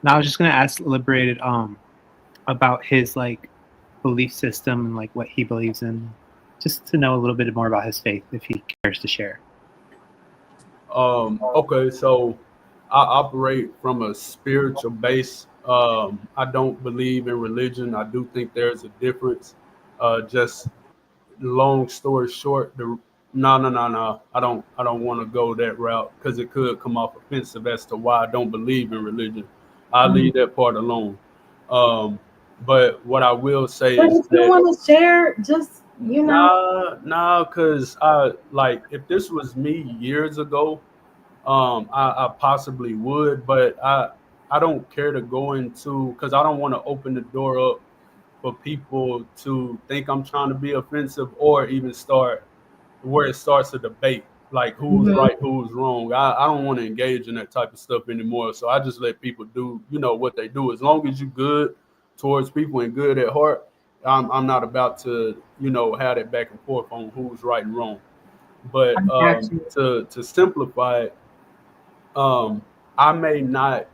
Now I was just gonna ask Liberated about his like belief system and like what he believes in, just to know a little bit more about his faith if he cares to share. Okay, so I operate from a spiritual base. I don't believe in religion. I do think there's a difference. Just long story short, no. I don't want to go that route because it could come off offensive as to why I don't believe in religion. I Mhm. leave that part alone. Um, but what I will say But is if you that want to share, just nah, because I like if this was me years ago, I possibly would, but I don't care to go into because I don't want to open the door up for people to think I'm trying to be offensive or even start where it starts a debate, like who's Mhm. right, who's wrong. I don't want to engage in that type of stuff anymore. So I just let people do, what they do. As long as you're good towards people and good at heart, I'm not about to, have that back and forth on who's right and wrong. I But got you. to simplify it, um, I may not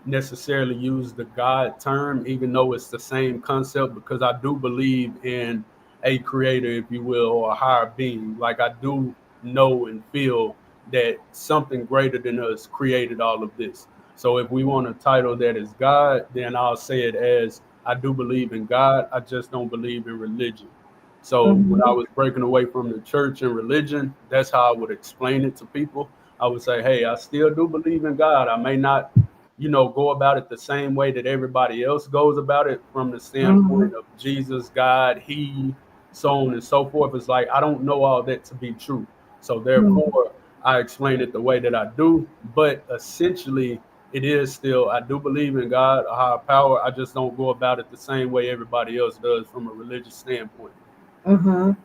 necessarily use the God term, even though it's the same concept, because I do believe in a creator, if you will, or a higher being. Like I do know and feel that something greater than us created all of this. So if we want a title that is God, then I'll say it as I do believe in God. I just don't believe in religion. So when I Mhm. was breaking away from the church and religion, that's how I would explain it to people. I would say, hey, I still do believe in God. I may not go about it the same way that everybody else goes about it from the Mhm. standpoint of Jesus, God, He, so on and so forth. It's like I don't know all that to be true. So Mhm. therefore, I explain it the way that I do. But essentially, it is still I do believe in God, a higher power. I just don't go about it the same way everybody else does from a religious standpoint. Mhm.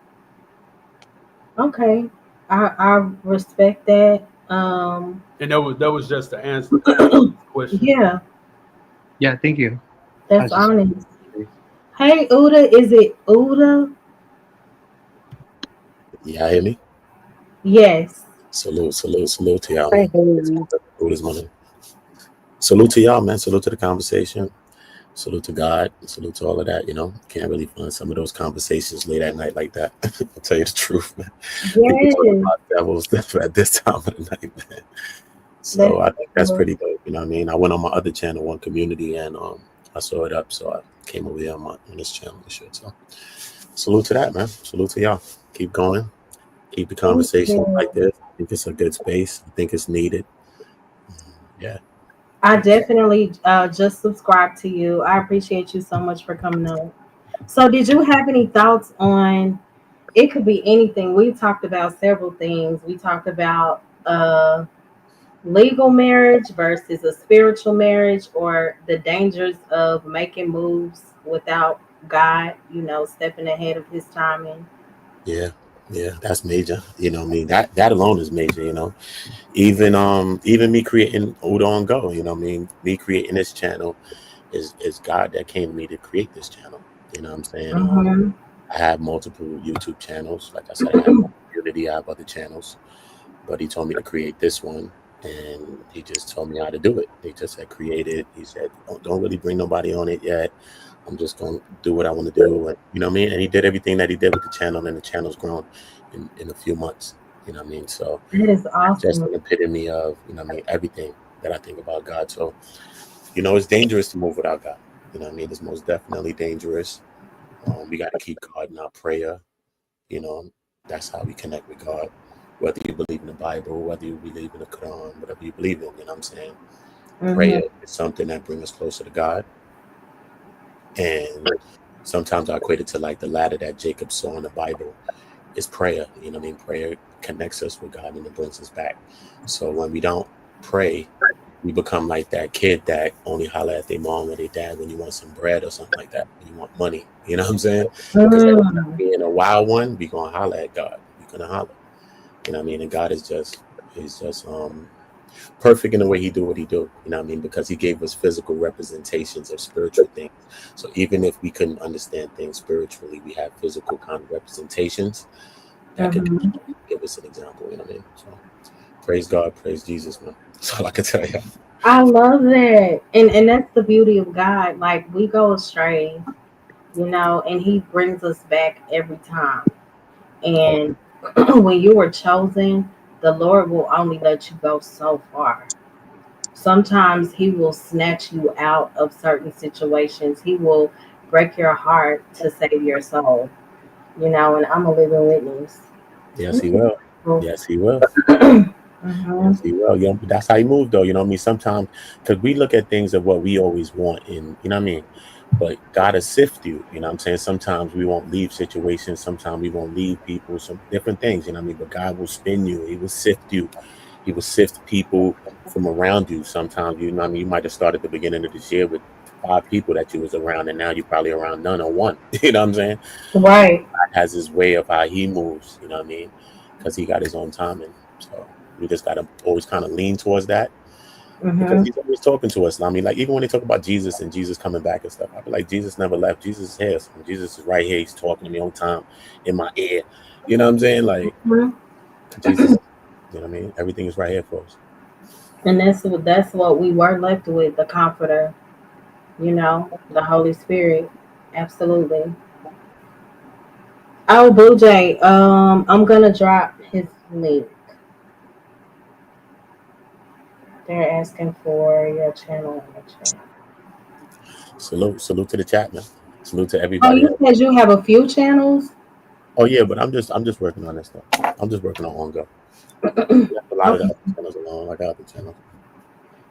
Okay. I respect that. And that was just to answer the person's question. Yeah, Yeah, thank you. I that's was just honest. Hey Uda, is it Uda? Yeah, hear me? Yes. Salute to y'all, Hey, man. It's Buddha's money. Salute to y'all, man. Salute to the conversation. Salute to God. Salute to all of that. Can't really find some of those conversations late at night like that. I'll tell you the truth, man. People talk Yes. about devils at this time of the night, man. That's So I think that's true. pretty dope. You know what I mean? I went on my other channel, One Community, and I saw it up, so I came over here on this channel and shit. So salute to that, man. Salute to y'all. Keep going. Keep the Thank conversation you. like this. I think it's a good space. I think it's needed. Yeah. I definitely just subscribed to you. I appreciate you so much for coming up. So, did you have any thoughts on? It could be anything. We talked about several things. We talked about legal marriage versus a spiritual marriage, or the dangers of making moves without God, stepping ahead of his timing. Yeah. Yeah. That's major. You know what I mean? That alone is major. Even me creating Udo on Go, what I mean? Me creating this channel is God that came to me to create this channel. You know what I'm saying? Mm-hmm. I have multiple YouTube channels. Like I said, I have community, I have other channels. But he told me to create this one, and he just told me how to do it. He just said create it. He said don't really bring nobody on it yet. I'm just gonna do what I want to do, and you know what I mean. And he did everything that he did with the channel, and the channel's grown in a few months. You know what I mean. So That is that's just awesome. an epitome of everything that I think about God. So it's dangerous to move without God. You know what I mean. It's most definitely dangerous. We got to keep God in our prayer. You know, that's how we connect with God. Whether you believe in the Bible, whether you believe in the Quran, whatever you believe in, you know what I'm saying? Mm-hmm. Prayer is something that brings us closer to God. And sometimes I equate it to like the ladder that Jacob saw in the Bible is prayer. You know what I mean? Prayer connects us with God and it brings us back. So when we don't pray, we become like that kid that only holler at their mom or their dad when you want some bread or something like that, when you want money. You know what I'm saying? Because being a wild one, we gonna holler at God. We're gonna holler. You know what I mean? And God is just perfect in the way he do what he do. You know what I mean? Because he gave us physical representations of spiritual things. So even if we couldn't understand things spiritually, we have physical kind of representations that could Mm-hmm. give us an example. You know what I mean? So praise God, praise Jesus, man. That's all I can tell you. I love that. And that's the beauty of God. Like we go astray, and he brings us back every time. And when you were chosen, the Lord will only let you go so far. Sometimes he will snatch you out of certain situations. He will break your heart to save your soul. And I'm a living witness. Yes, he will. Yes, he will. Mhm. Yes, he will. That's how he moved, though. You know what I mean? Sometimes, because we look at things of what we always want, and you know what I mean. But God will sift you. You know what I'm saying? Sometimes we won't leave situations. Sometimes we won't leave people. Some different things. You know what I mean? But God will spin you. He will sift you. He will sift people from around you. Sometimes you know what I mean. You might have started at the beginning of this year with 5 people that you was around, and now you're probably around none or one. You know what I'm saying? Right. God has his way of how he moves. You know what I mean? Because he got his own timing. So we just got to always kind of lean towards that because Hmm. he's always talking to us. I mean, like even when they talk about Jesus and Jesus coming back and stuff, I feel like Jesus never left. Jesus is here. So Jesus is right here. He's talking to me on time in my ear. You know what I'm saying? Like Jesus, you know what I mean? Everything is right here for us. And that's what we were left with, the comforter, the Holy Spirit. Absolutely. Oh, Blue Jay, I'm gonna drop his link. They're asking for your channel in the chat. Salute to the chat, man. Salute to Oh, everybody. you said you have a few channels? Oh yeah, but I'm just working on that stuff. I'm just working on go. Left a lot of the Okay. other channels alone. I got other channels.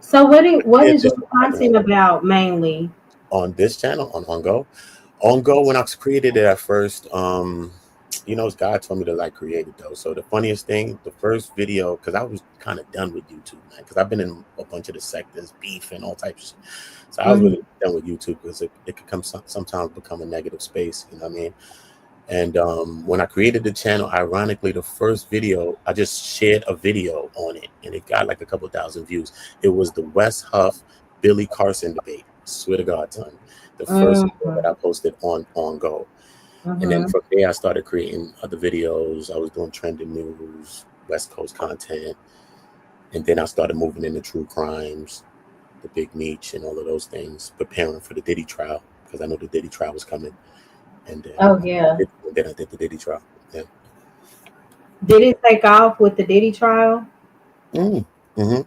So what Yeah, is this your is content about mainly? on this channel on Go. On Go, when I created it at first, God told me to like create it though. So the funniest thing, the first video, because I was kind of done with YouTube, man, because I've been in a bunch of the sectors, beef and all types of shit. So I was really done with YouTube because it could sometimes become a negative space, you know what I mean? And when I created the channel, ironically, the first video, I just shared a video on it and it got like a couple thousand views. It was the West Huff Billy Carson debate. Swear to God, son. The first video that I posted on Go. And then from there, I started creating other videos. I was doing trending news, West Coast content. And then I started moving into true crimes, the Big Meech, and all of those things, preparing for the Diddy trial because I know the Diddy trial was coming. And Oh yeah. then I did the Diddy trial. Yeah. Did it take off with the Diddy trial? Mm-hmm.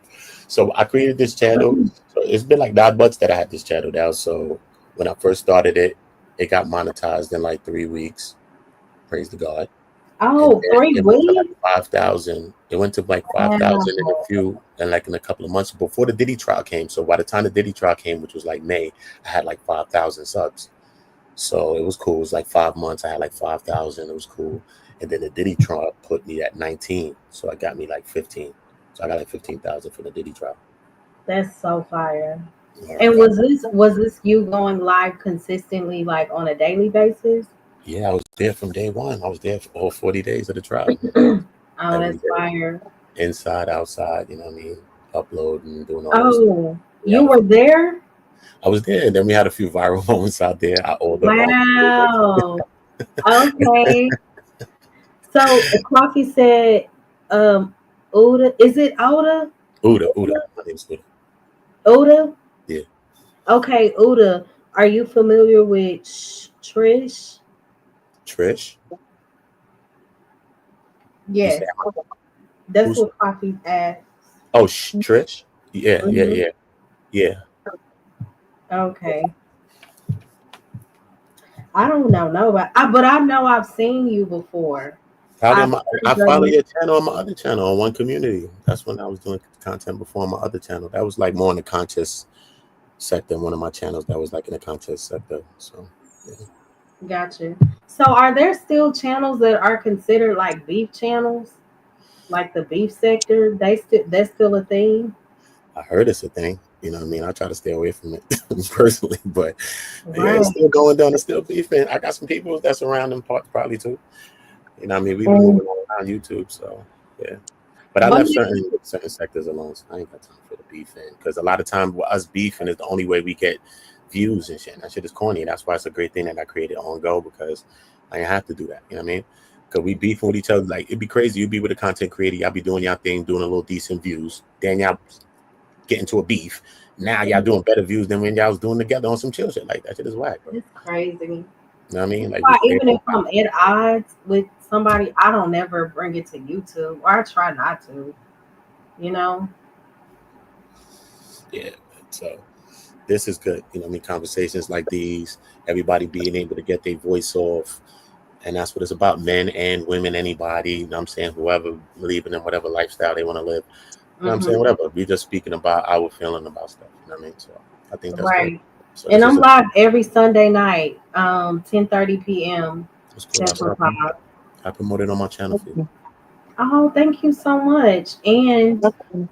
So I created this channel. So it's been like 9 months that I had this channel now. So when I first started it, it got monetized in like 3 weeks. Praise the God. And Oh, then three it went to like weeks? 5,000. It went to like 5,000 in a couple of months before the Diddy trial came. So by the time the Diddy trial came, which was like May, I had like 5,000 subs. So it was cool. It was like 5 months. I had like 5,000. It was cool. And then the Diddy trial put me at 19. So it got me like 15. So I got like 15,000 for the Diddy trial. That's so fire. All And right. was this you going live consistently, like on a daily basis? Yeah, I was there from day one. I was there for all 40 days of the trial. Oh, Every that's day, fire. inside, outside, you know what I mean? Uploading, doing all those. Oh, We you had were there? I was there. And then we had a few viral moments out there. I all the Wow. Okay. So Coffee said, Uda, is it Oda? Uda. My name's Uda. Uda? Yeah. Okay, Uda. Are you familiar with Trish? Trish. You say Yes. That's who's what Coffee asked. Trish? Yeah. Mhm. Yeah. Okay. I don't know nobody, but I know I've seen you before. Probably I've I heard follow you. your channel on my other channel on One Community. That's when I was doing content before on my other channel. That was like more in the conscious sector. One of my channels that was like in the conscious sector. So yeah. Gotcha. So are there still channels that are considered like beef channels? Like the beef sector? That's still a thing? I heard it's a thing. You know what I mean? I try to stay away from it personally, but yeah, Right. it's still going down. It's still beefing. I got some people that's around them parts probably too. You know what I mean? We've been Mm. moving all around YouTube, so yeah. But I What left made certain sectors alone. So I ain't got time for the beefing because a lot of times with us beefing is the only way we get views and shit. And that shit is corny. That's why it's a great thing that I created on Go because I didn't have to do that. You know what I mean? Because we beefing with each other. Like it'd be crazy. You'd be with a content creator. Y'all be doing y'all thing, doing a little decent views. Then y'all get into a beef. Now y'all doing better views than when y'all was doing together on some chill shit. Like that shit is whack, bro. It's crazy. You know what I mean? Like Why, even if I'm at odds with somebody, I don't never bring it to YouTube, or I try not to. You know. Yeah. So this is good. You know what I mean? Conversations like these, everybody being able to get their voice off. And that's what it's about. Men and women, anybody, you know what I'm saying? Whoever believing in whatever lifestyle they want to live. You know what I'm saying? Whatever. We're just speaking about our feeling about stuff. You know what I mean? So I think that's right. good. So and I'm live every Sunday night, 10:30 p.m. Cool. I promote it on my channel for you. Oh, thank you so much. And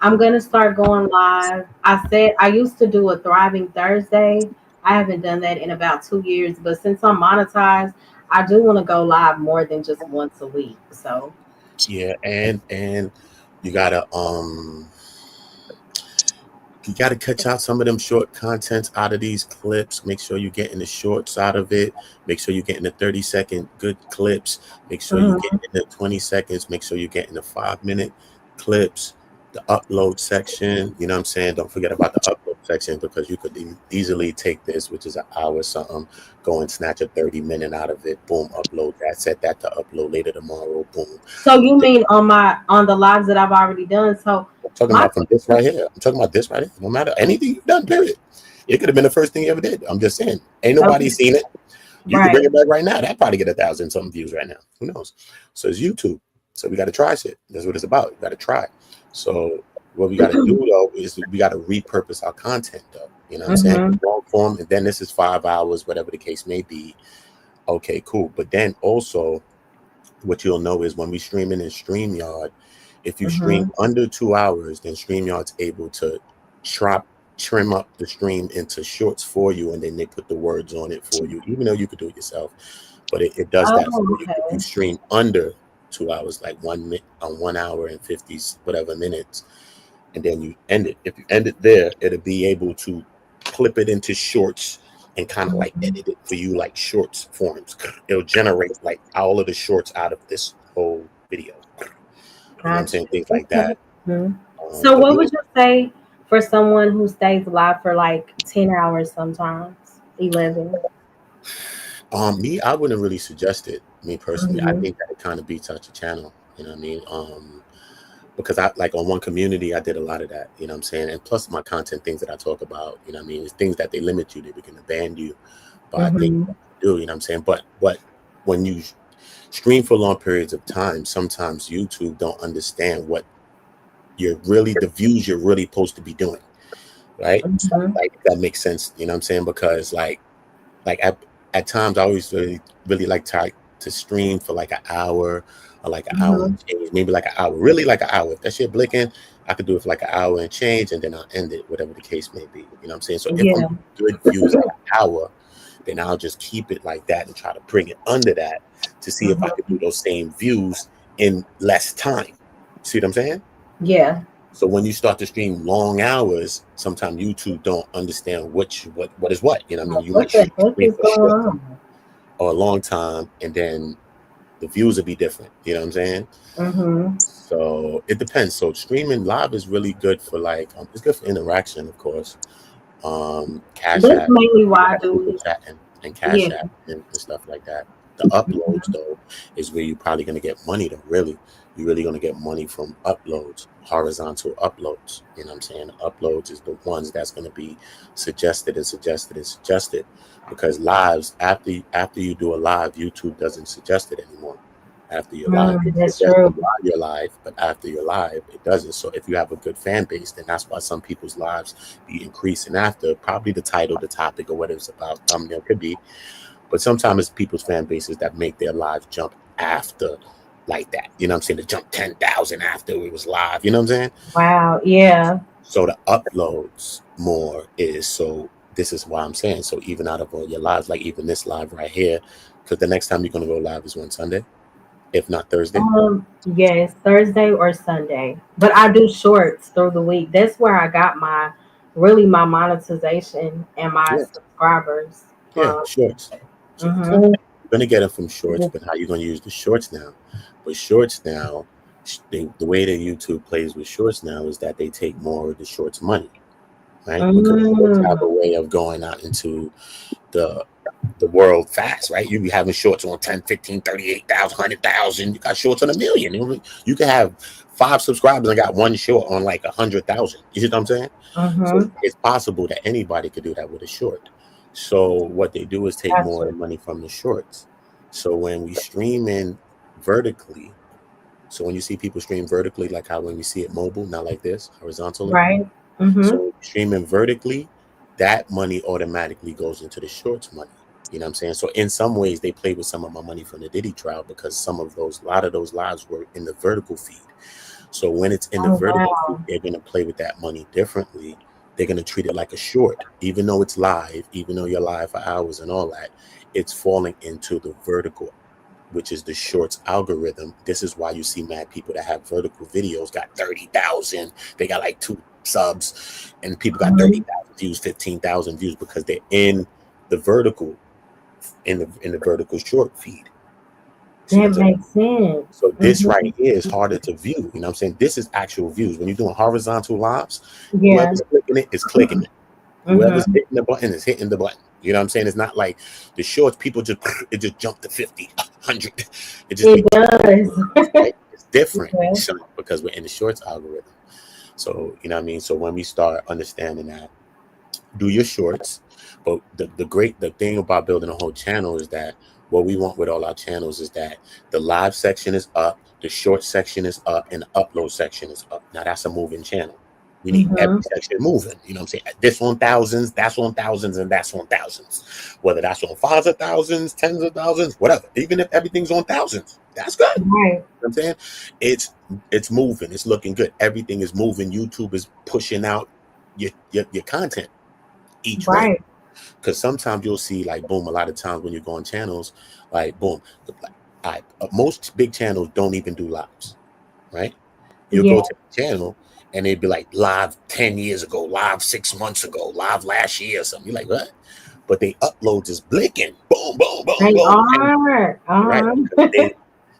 I'm going to start going live. I said I used to do a Thriving Thursday. I haven't done that in about 2 years, but since I'm monetized, I do want to go live more than just once a week. So yeah, and you gotta catch out some of them short contents out of these clips. Make sure you're getting the shorts out of it. Make sure you're getting the 30-second good clips. Make sure you're getting the 20 seconds. Make sure you're getting the 5-minute clips, the upload section. You know what I'm saying? Don't forget about the upload section, because you could easily take this, which is an hour or something, go and snatch a 30-minute out of it. Boom, upload that. Set that to upload later tomorrow. Boom. So you mean on the lives that I've already done? So I'm talking about from this right here. I'm talking about this right here. No matter anything you've done, period. It could have been the first thing you ever did. I'm just saying. Ain't nobody seen it. You can bring it back right now. That probably get 1,000 something views right now. Who knows? So it's YouTube. So we got to try shit. That's what it's about. We got to try. So what we got to do though is we got to repurpose our content though. You know what I'm saying? Long form, and then this is 5 hours, whatever the case may be. Okay, cool. But then also, what you'll know is when we streaming in StreamYard, if you stream under 2 hours, then StreamYard's able to trim up the stream into shorts for you, and then they put the words on it for you, even though you could do it yourself. But it does that for you. If you stream under 2 hours, like 1 hour and 50 whatever minutes, and then you end it. If you end it there, it'll be able to clip it into shorts and kind of like edit it for you, like shorts forms. It'll generate like all of the shorts out of this whole video. You know what I'm saying? Things like that. So what would you say for someone who stays live for like 10 hours sometimes, 11? Me, I wouldn't really suggest it. Me personally, I think that it kind of beats out your channel. You know what I mean? Because I like on One Community, I did a lot of that. You know what I'm saying? And plus my content, things that I talk about, you know what I mean? It's things that they limit you. They begin to ban you by things that you do, you know what I'm saying? But when you stream for long periods of time, sometimes YouTube don't understand what the views you're really supposed to be doing, right? So, like that makes sense, you know what I'm saying? Because like at times I always really like to stream for like an hour or like an hour and change, maybe like an hour, really like an hour. If that shit blinking, I could do it for like an hour and change, and then I'll end it, whatever the case may be. You know what I'm saying? So if I'm good views at an hour, then I'll just keep it like that and try to bring it under that to see if I could do those same views in less time. See what I'm saying? Yeah. So when you start to stream long hours, sometimes YouTube don't understand what is what. You know what I mean? You might stream for short or a long time, and then the views will be different. You know what I'm saying? So it depends. So streaming live is really good for like it's good for interaction, of course. Cash App, mainly why I do it. Chatting and Cash App and stuff like that. The uploads though is where you're probably gonna get money though. Really, you're really gonna get money from uploads, horizontal uploads. You know what I'm saying? Uploads is the ones that's gonna be suggested, because lives after you do a live, YouTube doesn't suggest it anymore. After you're live, that's true. While you're live, but after you're live, it doesn't. So if you have a good fan base, then that's why some people's lives be increasing after probably the title, the topic, or what it's about. Thumbnail could be, but sometimes it's people's fan bases that make their lives jump after like that. You know what I'm saying? To jump 10,000 after it was live. You know what I'm saying? Wow. Yeah. So the uploads more is so. This is why I'm saying. So even out of all your lives, like even this live right here, because the next time you're gonna go live is Sunday. If not Thursday. Yes, Thursday or Sunday. But I do shorts through the week. That's where I got my monetization and my subscribers. Shorts. You're gonna get them from shorts, but how you gonna use the shorts now? But shorts now, the way that YouTube plays with shorts now is that they take more of the shorts money. right? Because shorts have a way of going out into the world fast, right? You be having shorts on 10, 15, 38,000, 100,000. You got shorts on 1 million. You can have 5 subscribers and got one short on like 100,000. You see what I'm saying? So it's possible that anybody could do that with a short. So what they do is take more money from the shorts. So when we stream in vertically, so when you see people stream vertically, like how when we see it mobile, not like this, horizontally. Right. So streaming vertically, that money automatically goes into the shorts money. You know what I'm saying? So in some ways, they play with some of my money from the Diddy trial because a lot of those lives were in the vertical feed. So when it's in the vertical feed, they're going to play with that money differently. They're going to treat it like a short, even though it's live, even though you're live for hours and all that, it's falling into the vertical, which is the shorts algorithm. This is why you see mad people that have vertical videos got 30,000. They got like 2 subs, and people got 30,000 views, 15,000 views because they're in the vertical, in the vertical short feed. That makes sense. So this right here is harder to view. You know what I'm saying? This is actual views. When you're doing horizontal lives, whoever's clicking it is clicking it. Whoever's hitting the button is hitting the button. You know what I'm saying? It's not like the shorts, people just jump to 50, 100. It does. It's different because we're in the shorts algorithm. So, you know what I mean? So when we start understanding that, do your shorts. But the thing about building a whole channel is that what we want with all our channels is that the live section is up, the short section is up, and the upload section is up. Now that's a moving channel. We need every section moving. You know what I'm saying? This on thousands, that's on thousands, and that's on thousands. Whether that's on 5s of thousands, 10s of thousands, whatever. Even if everything's on thousands, that's good. Right. You know what I'm saying? It's moving. It's looking good. Everything is moving. YouTube is pushing out your content each way. Because sometimes you'll see like boom, a lot of times when you go on channels, like boom, most big channels don't even do lives, right? You'll go to the channel and they'd be like live 10 years ago, live 6 months ago, live last year or something. You're like, what? But they uploads is blinking. Boom, boom, boom, they boom. Are. Right?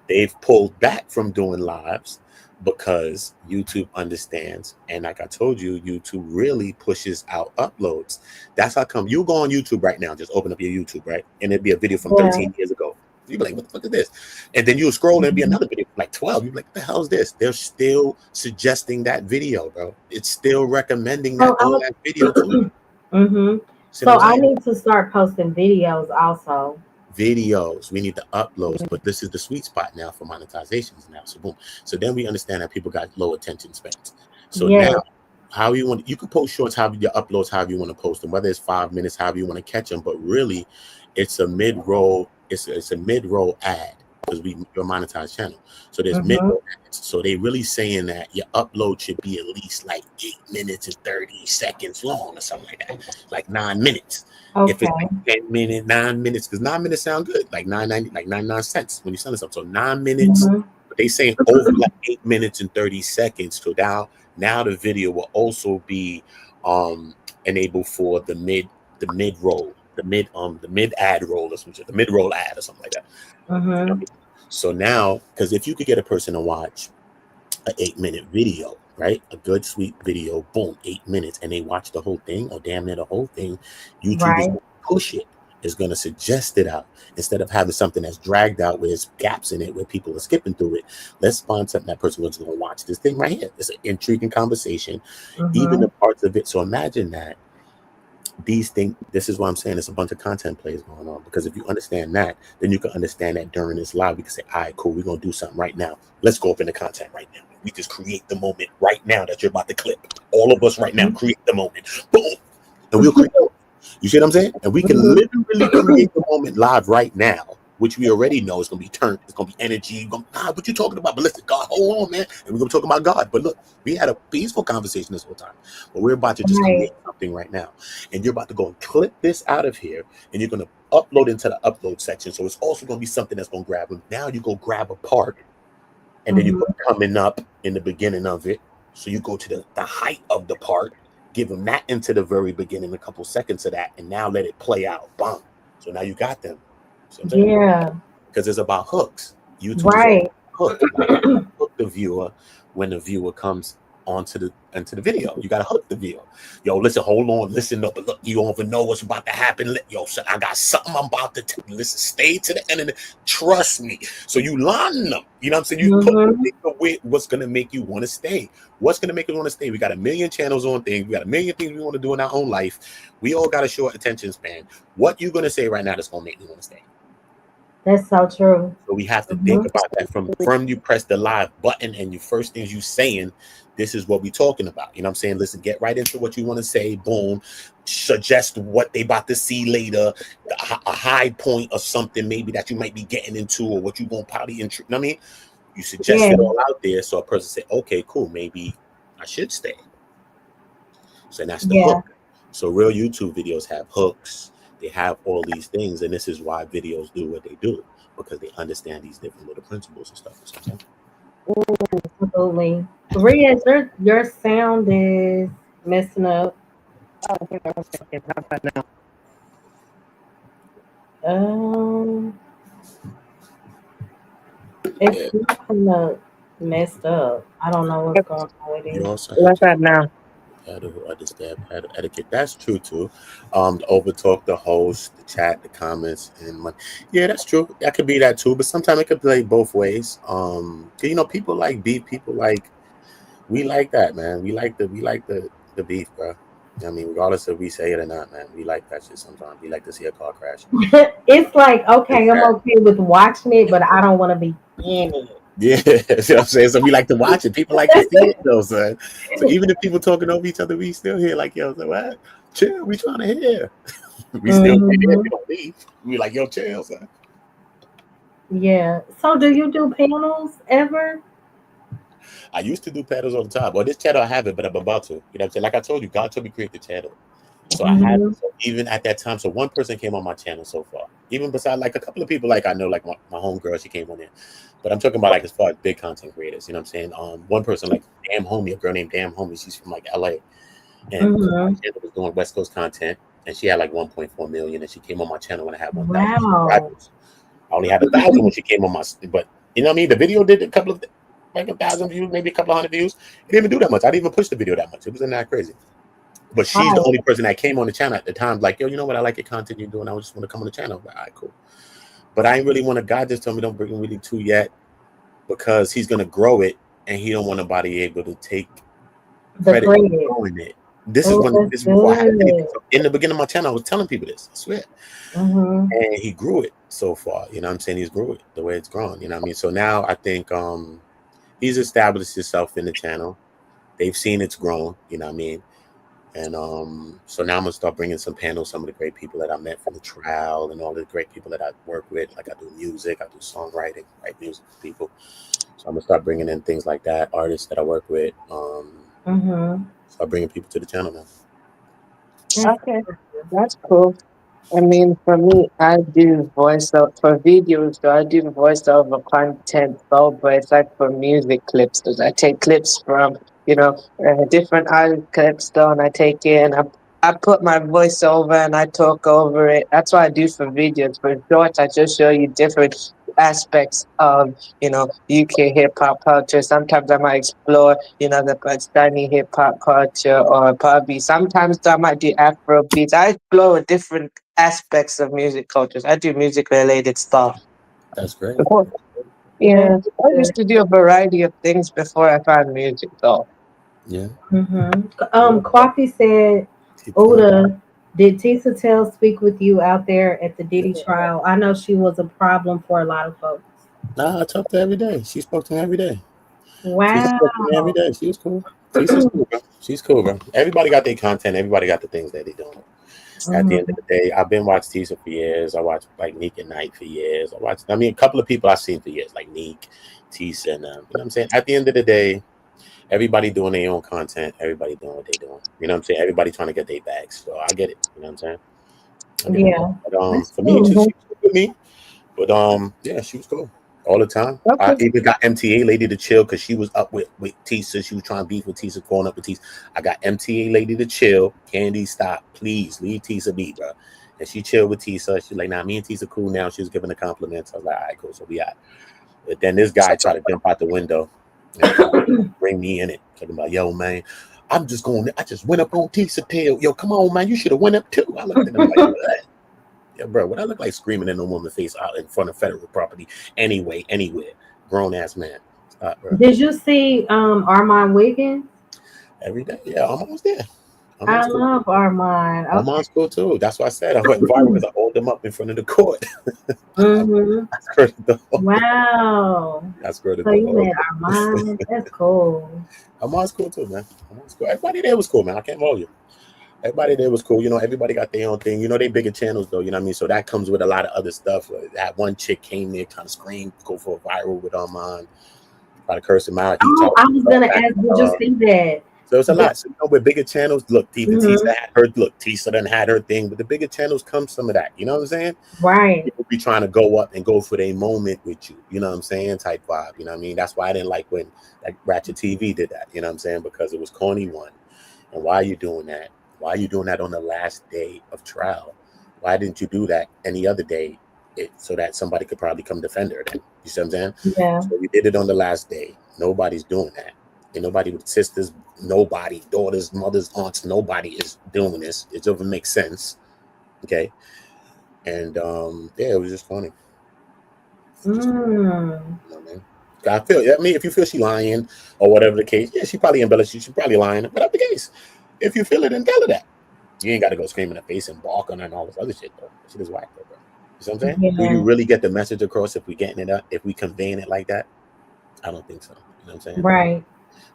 They've pulled back from doing lives because YouTube understands. And like I told you, YouTube really pushes out uploads. That's how come you go on YouTube right now, just open up your YouTube, right? And it'd be a video from 13 years ago. You'd be like, what the fuck is this? And then you'll scroll and it'd be another video from like 12. You'd be like, what the hell is this? They're still suggesting that video, bro. It's still recommending that video too. So I need to start posting videos also. Videos, we need the uploads, but this is the sweet spot now for monetizations now. So boom. So then we understand that people got low attention spans. So now how you want, you can post shorts, how your uploads, however you want to post them, whether it's 5 minutes, however you want to catch them, but really it's a mid-roll, it's a mid-roll ad because we're a monetized channel. So there's mid-roll ads. So they really saying that your upload should be at least like 8 minutes and 30 seconds long or something like that, like 9 minutes. If it's like 10 minutes, 9 minutes, because 9 minutes sound good, like 9.90, like 99 cents when you send us up. So 9 minutes, but they saying over like 8 minutes and 30 seconds. So now the video will also be enabled for the mid roll, the mid ad roll or something, the mid roll ad or something like that. So now, because if you could get a person to watch an 8-minute video, right? A good sweet video, boom, 8 minutes, and they watch the whole thing or damn near the whole thing, YouTube is going to push it, is going to suggest it out instead of having something that's dragged out with its gaps in it where people are skipping through it. Let's find something that person is going to watch this thing right here. It's an intriguing conversation, even the parts of it. So imagine that these things, this is what I'm saying, it's a bunch of content plays going on, because if you understand that, then you can understand that during this live, we can say, all right, cool, we're going to do something right now. Let's go up in the content right now. We just create the moment right now that you're about to clip. All of us right now create the moment. Boom. And we'll create. You see what I'm saying? And we can literally create the moment live right now, which we already know is going to be turned. It's going to be energy. What you talking about? Ballistic God, hold on, man. And we're going to talk about God. But look, we had a peaceful conversation this whole time. But we're about to just create something right now. And you're about to go and clip this out of here. And you're going to upload into the upload section. So it's also going to be something that's going to grab them. Now you go grab a part. And then you put coming up in the beginning of it. So you go to the height of the part. Give them that into the very beginning, a couple seconds of that. And now let it play out. Boom. So now you got them. Because it's about hooks. YouTube hook the viewer when the viewer comes onto the video. You gotta hook the video. Yo, listen, hold on, listen up, but look, you don't even know what's about to happen. Yo, son, I got something I'm about to tell you. Listen, stay to the end of it. Trust me. So you line them. You know what I'm saying? You put with what's gonna make you want to stay. What's gonna make you want to stay? We got a million channels on things. We got a million things we want to do in our own life. We all got a short attention span. What you gonna say right now that's gonna make me want to stay? That's so true. So we have to think about that from you press the live button and your first things you saying. This is what we talking about. You know what I'm saying? Listen, get right into what you want to say. Boom. Suggest what they about to see later. A high point of something maybe that you might be getting into or what you going to probably you know what I mean? You suggest it all out there so a person say, okay, cool, maybe I should stay. So that's the hook. So real YouTube videos have hooks. They have all these things, and this is why videos do what they do, because they understand these different little principles and stuff. You know Absolutely. Riaz, your sound is messing up. It's kind of messed up. I don't know what's going on with it. You also What's that now? how to understand etiquette. That's true too. To overtalk the host, the chat, the comments, and yeah, that's true. That could be that too. But sometimes it could play both ways. You know, people like beef. People like we like that, man. We like the beef, bro. I mean, regardless if we say it or not, man, we like that shit sometimes. We like to see a car crash. It's like, okay, I'm okay with watching it, but I don't want to be in it. Yeah, see what I'm saying? So we like to watch it. People like to see it, though, son. So even if people talking over each other, we still hear like, yo, so what? Chill, we trying to hear. We still hear. We don't leave. We like, yo, chill, son. Yeah. So do you do panels ever? I used to do panels all the time. Well, this channel I have it, but I'm about to. You know what I'm saying? Like I told you, God told me to create the channel. So I had it. So even at that time, so one person came on my channel so far. Even beside like a couple of people, like I know, like my homegirl, she came on there. But I'm talking about like as far as big content creators, you know what I'm saying? One person like Damn Homie, a girl named Damn Homie, she's from like LA. And my channel was doing West Coast content, and she had like 1.4 million, and she came on my channel when I had 1,000 subscribers. I only had 1,000 when she came on my, but you know what I mean? The video did a couple of like 1,000 views, maybe a couple of hundred views. It didn't even do that much. I didn't even push the video that much. It wasn't that crazy. But she's the only person that came on the channel at the time, like, yo, you know what? I like your content you're doing. I just want to come on the channel. Like, all right, cool. But I ain't really want to, God just told me don't bring him really too yet, because he's going to grow it and he don't want nobody able to take credit for growing it. This is when this before I had anything. So in the beginning of my channel, I was telling people this, I swear. And he grew it so far. You know what I'm saying? He's grew it the way it's grown. You know what I mean? So now I think he's established himself in the channel. They've seen it's grown, you know what I mean? And so now I'm gonna start bringing some panels, some of the great people that I met from the trial and all the great people that I work with. Like I do music, I do songwriting, write music for people. So I'm gonna start bringing in things like that, artists that I work with. Start bringing people to the channel now. Okay, that's cool. I mean, for me, I do voiceover for videos. So I do voiceover content, though, but it's like for music clips. Because I take clips from, different artist clips, though, and I take it and I put my voice over and I talk over it. That's what I do for videos. For shorts, I just show you different aspects of, UK hip hop culture. Sometimes I might explore, the Pakistani hip hop culture or probably sometimes I might do Afro beats. I explore different aspects of music cultures. I do music related stuff. That's great. Yeah, I used to do a variety of things before I found music, though. Yeah. Kwafi said, Oda, did Tisa Tell speak with you out there at the Diddy trial? I know she was a problem for a lot of folks. Nah, I talked to her every day. She spoke to me every day. Wow. She spoke to me every day. She was cool. Tisa's cool, bro. She's cool, bro. Everybody got their content. Everybody got the things that they doing. At the end of the day, I've been watching Tisa for years. I watched like Neek and Knight for years. A couple of people I've seen for years, like Neek, Tisa, and you know what I'm saying? At the end of the day, everybody doing their own content. Everybody doing what they're doing. You know what I'm saying? Everybody trying to get their bags. So I get it. You know what I'm saying? Yeah. But, for me, she was with me. But yeah, she was cool all the time. Okay. I even got MTA lady to chill because she was up with Tisa. She was trying to beef with Tisa, going up with Tisa. I got MTA lady to chill. Candy, stop, please leave Tisa be, bro. And she chilled with Tisa. She's like, nah, me and Tisa cool now. She was giving the compliments. I was like, all right, cool. So we out. But then this guy tried to jump out the window And bring me in it. Talking about, yo, man, I just went up on Tisa tail. Yo, come on, man, you should have went up too. I looked at him like, what? Yeah, bro, what I look like screaming in a woman's face out in front of federal property anywhere, grown ass man. Stop, bro. Did you see Armand Wiggins? Every day, yeah, almost there. I love Armand. Okay. Armand's cool too. That's why I said I went viral because I hold them up in front of the court. Mm-hmm. Wow. That's good. So you met Armand? That's cool. Armand's cool too, man. Armand's cool. Everybody there was cool, man. I can't hold you. Everybody there was cool. You know, everybody got their own thing. You know, they bigger channels though. You know what I mean? So that comes with a lot of other stuff. That one chick came there, kind of screamed, go for a viral with Armand. Try to curse him out. I was gonna ask, did you see that? So it's a lot. So, you know, with bigger channels, look, even Tisa done had her thing, but the bigger channels come some of that. You know what I'm saying? Right. People be trying to go up and go for their moment with you. You know what I'm saying? Type vibe. You know what I mean? That's why I didn't like when like Ratchet TV did that. You know what I'm saying? Because it was corny one. And why are you doing that? Why are you doing that on the last day of trial? Why didn't you do that any other day so that somebody could probably come defend her then? You see what I'm saying? Yeah. So we did it on the last day. Nobody's doing that. And nobody with sisters, nobody, daughters, mothers, aunts, nobody is doing this. It doesn't make sense. Okay. And yeah, it was just funny. You know what I mean? I mean, if you feel she lying or whatever the case, yeah, she probably embellished. She's probably lying. But that's the case. If you feel it, then tell her that. You ain't got to go scream in her face and bark on her and all this other shit, though. Shit is whack, though, bro. You know what I'm saying? Yeah. Do you really get the message across if we getting it up, if we conveying it like that? I don't think so. You know what I'm saying? Right.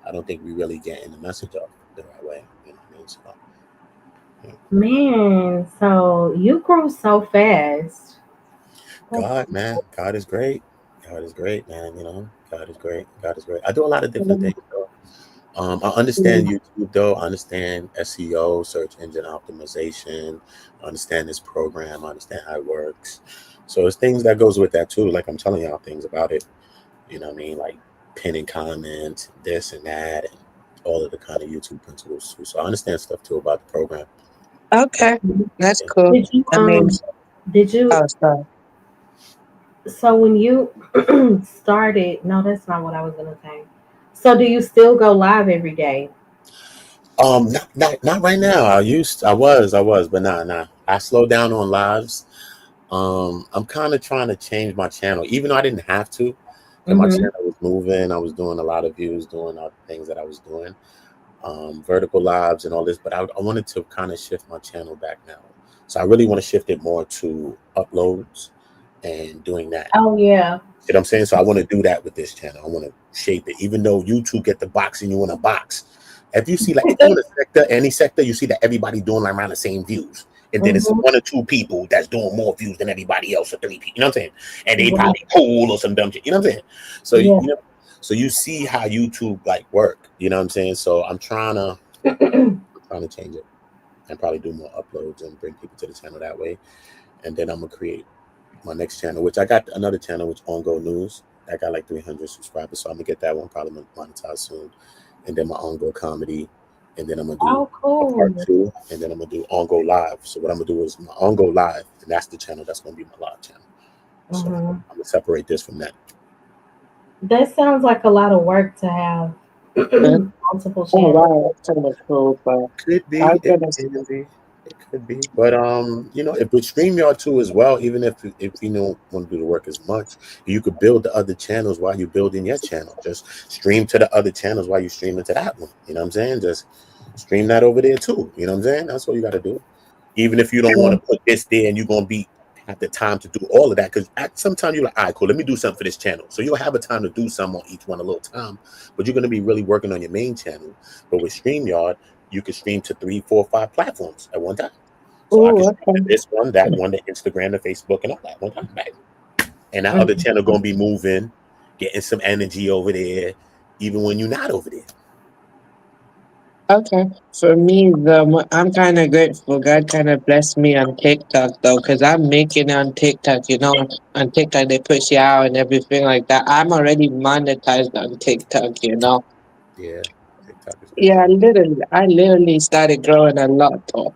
I don't think we really getting the message up the right way. You know what I mean? So, yeah. Man, so you grew so fast. God, man, God is great. God is great, man. You know, God is great. God is great. I do a lot of different things, though. I understand YouTube, though. I understand SEO, search engine optimization. I understand this program. I understand how it works. So it's things that goes with that too. Like I'm telling y'all things about it. You know what I mean? Like pinning comments, this and that, and all of the kind of YouTube principles too. So I understand stuff too about the program. Okay, that's cool. Did you? Oh, sorry. So when you started, no, that's not what I was gonna say. So do you still go live every day? Not right now. I was, but nah. I slowed down on lives. I'm kind of trying to change my channel, even though I didn't have to. My channel was moving. I was doing a lot of views, doing all the things that I was doing, vertical lives and all this. But I wanted to kind of shift my channel back now. So I really want to shift it more to uploads and doing that. Oh yeah. You know what I'm saying? So I want to do that with this channel. I want to shape it. Even though YouTube get the box and you want a box. If you see like any sector, you see that everybody doing like around the same views. And then it's one or two people that's doing more views than everybody else, or three people. You know what I'm saying? And they probably cool or some dumb shit. You know what I'm saying? So you know, so you see how YouTube like work. You know what I'm saying? So I'm trying to change it and probably do more uploads and bring people to the channel that way. And then I'm gonna create my next channel, which I got another channel, which On Go News. I got like 300 subscribers, so I'm gonna get that one probably monetized soon. And then my On Go Comedy. And then I'm gonna do part 2, and then I'm gonna do On Go Live. So what I'm gonna do is my On Go Live, and that's the channel that's gonna be my live channel. So I'm gonna separate this from that. That sounds like a lot of work to have multiple channels. Oh wow, that's kind of cool, but Could be. It could be. But you know, if with StreamYard too as well, even if you don't want to do the work as much, you could build the other channels while you're building your channel. Just stream to the other channels while you're streaming to that one. You know what I'm saying? Just stream that over there too. You know what I'm saying? That's what you got to do. Even if you don't want to put this there and you're gonna have the time to do all of that, because sometimes you're like, all right, cool, let me do something for this channel. So you'll have a time to do some on each one a little time, but you're gonna be really working on your main channel. But with StreamYard, you can stream to 3, 4, 5 platforms at one time. So I can stream to this one, that one, the Instagram, the Facebook, and all that one time. Right? And that other channel gonna be moving, getting some energy over there, even when you're not over there. okay. For me, I'm kind of grateful. God kind of blessed me on TikTok though, because I'm making it on TikTok. You know, on TikTok they push you out and everything like that. I'm already monetized on TikTok. You know. Yeah. TikTok is Yeah, I literally started growing a lot though.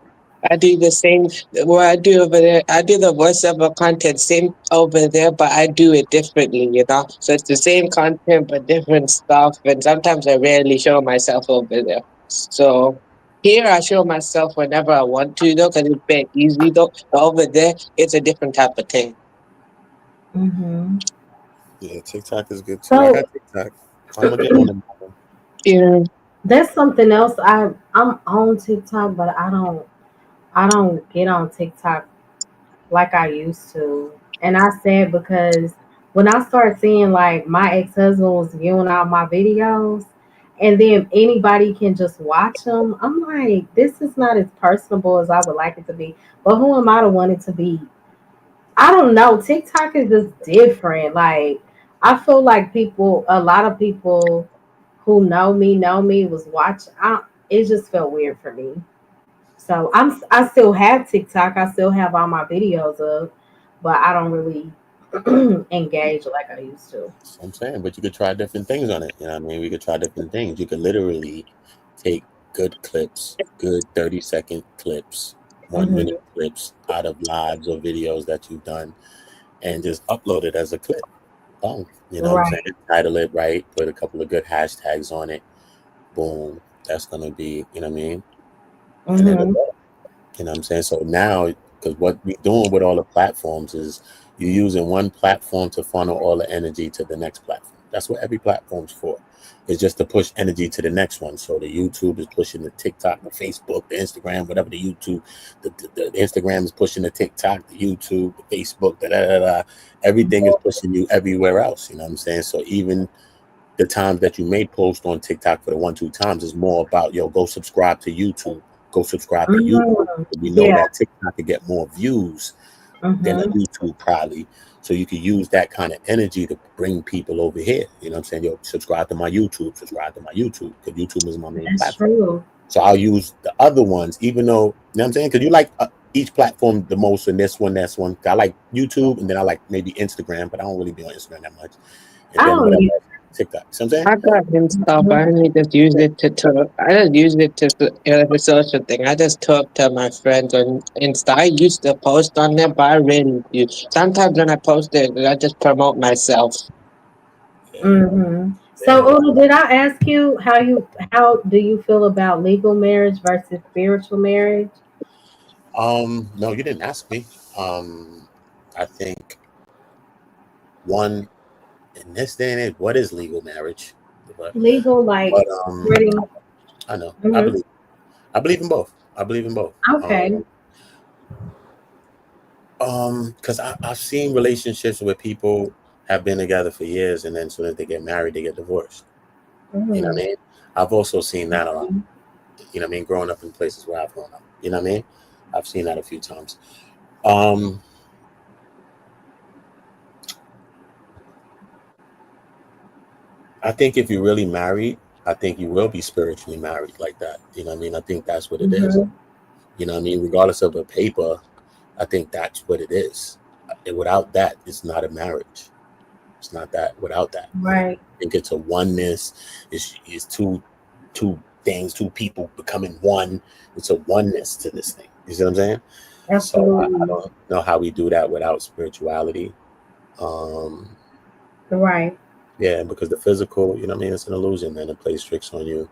I do the same. What I do over there, I do the voiceover content same over there, but I do it differently, you know. So it's the same content but different stuff, and sometimes I rarely show myself over there. So here I show myself whenever I want to, though, because it's very easy. Though but over there, it's a different type of thing. Mm-hmm. Yeah, TikTok is good too. I So got TikTok. I'm gonna get on it. Yeah. that's something else. I'm on TikTok, but I don't get on TikTok like I used to. And I said because when I started seeing like my ex husband was viewing all my videos, and then anybody can just watch them, I'm like, this is not as personable as I would like it to be. But who am I to want it to be? I don't know. TikTok is just different. Like I feel like a lot of people who know me was watching. It just felt weird for me. So I still have TikTok. I still have all my videos up, but I don't really engage like I used to. So I'm saying, but you could try different things on it. You know what I mean? We could try different things. You could literally take good clips, good 30-second clips, 1 minute Hmm. clips out of lives or videos that you've done and just upload it as a clip. Boom. You know what I'm saying? Right. Title it right, put a couple of good hashtags on it. Boom. That's gonna be, you know what I mean? And then Hmm. you know what I'm saying? So now, because what we're doing with all the platforms is you're using one platform to funnel all the energy to the next platform. That's what every platform's for. It's just to push energy to the next one. So the YouTube is pushing the TikTok, the Facebook, the Instagram, whatever the YouTube, the Instagram is pushing the TikTok, the YouTube, the Facebook, da da da da. Everything is pushing you everywhere else. You know what I'm saying? So even the times that you may post on TikTok for the 1-2 times is more about, yo, go subscribe to YouTube. Go subscribe to YouTube. Hmm. We know Yeah. that TikTok can get more views than a Hmm. YouTube probably. So you can use that kind of energy to bring people over here. You know what I'm saying? Yo, subscribe to my YouTube, subscribe to my YouTube, because YouTube is my main That's platform. true. So I'll use the other ones, even though, you know what I'm saying? Because you like each platform the most, and this one, that's one. I like YouTube, and then I like maybe Instagram, but I don't really be on Instagram that much. And I then don't whatever, use. TikTok. You know what I'm saying? I got Insta, but I Mhm. only just use it to talk. I just use it to the social thing. I just talk to my friends on Insta. I used to post on there, but I really do. Sometimes when I post it, I just promote myself. Yeah. Hmm. So, Yeah. Udo, did I ask you how do you feel about legal marriage versus spiritual marriage? No, you didn't ask me. I think one in this day and age, what is legal marriage? But, Legal, like but pretty. I know. Hmm. I believe in both. I believe in both. Okay. Because I've seen relationships where people have been together for years, and then as soon as they get married, they get divorced. You know what I Hmm. mean? I've also seen that a lot. You know what I mean? Growing up in places where I've grown up. You know what I mean? I've seen that a few times. Um, I think if you're really married, I think you will be spiritually married like that. You know what I mean? I think that's what it is. Hmm. You know what I mean? Regardless of the paper, I think that's what it is. And without that, it's not a marriage. It's not that without that. You know, Right. I think it's a oneness. It's two things, two people becoming one. It's a oneness to this thing. You see what I'm saying? So I Absolutely. don't know how we do that without spirituality. Um, Right. yeah, because the physical, you know what I mean, it's an illusion, man. It plays tricks on you.